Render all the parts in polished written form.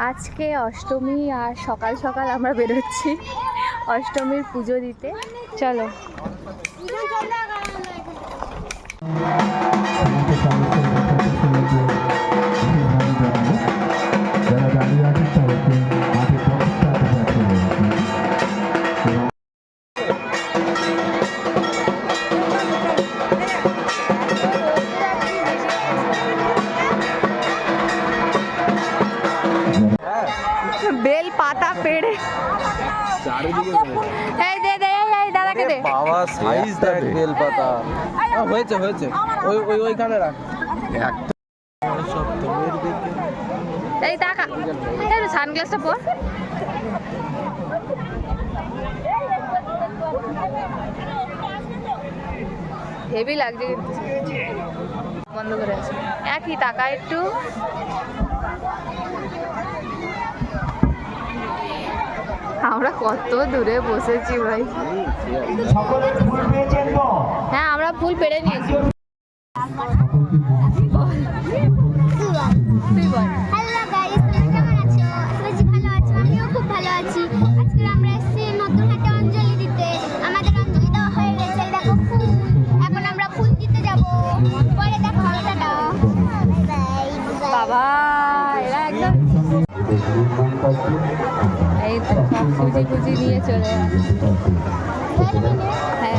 আজকে অষ্টমী আর সকাল সকাল আমরা বেরোচ্ছি অষ্টমীর পুজো দিতে। চলো। বেল পাতা পেড়ে এই দে দে এই দাদাকে দে বাবা সাইজ দেখ বেল পাতা হয়েছে হয়েছে ওইখানে রাখ এই টাকা এই সানগ্লাসটা পর। হেভি লাগছে কিন্তু বন্ধ করে আছে একই টাকা একটু। আমরা কত দূরে বসেছি ভাই। হ্যাঁ আমরা ফুল পেড়ে নিয়েছি। তুই বল। হ্যালো গাইস, তোমরা কেমন আছো? আশা করছি ভালো আছো। আমিও খুব ভালো আছি। আজকে আমরা এসেছি নতুন হাটে অঞ্জলি দিতে। আমাদের অঞ্জলি দেওয়া হয়ে গেছে। দেখো ফুল। এখন আমরা ফুল দিতে যাব। পরে দেখো টাটা। Bye bye. বাবা এরা একদম এই তো সব খুঁজি খুঁজি নিয়ে চলে আসে। হ্যাঁ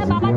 বাবা